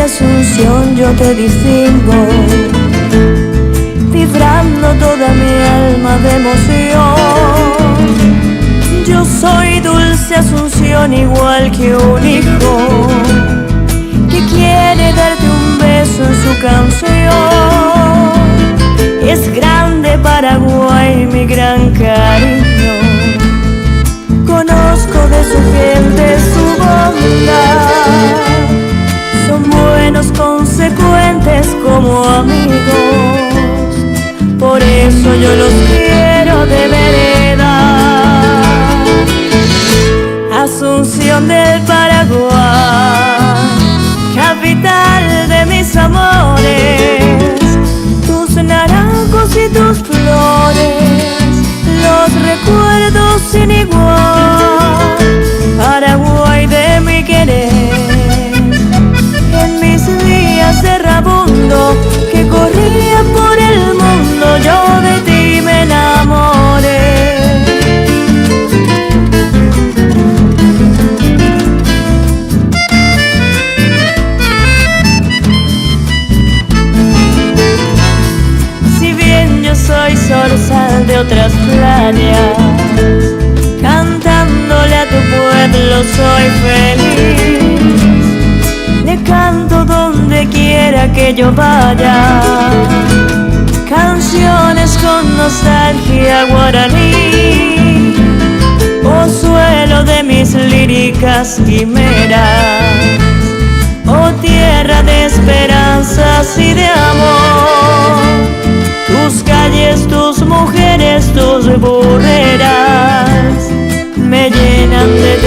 Asunción yo te distingo, vibrando toda mi alma de emoción. Yo soy Dulce Asunción, igual que un hijo que quiere darte un beso en su canción. Es grande Paraguay, mi gran cariño, conozco de su gente su bondad. Son buenos, consecuentes como amigos, por eso yo los quiero de vereda. Asunción del Paraguay, capital de mis amores, tus naranjos y tus flores, los recuerdos sin igual. Paraguay de mi querer, errabundo que corría por el mundo, yo de ti me enamoré. Si bien yo soy zorzal de otras playas, cantándole a tu pueblo soy feliz. Le canto donde quiera que yo vaya, canciones con nostalgia guaraní, oh suelo de mis líricas quimeras, oh tierra de esperanzas y de amor. Tus calles, tus mujeres, tus burreras me llenan de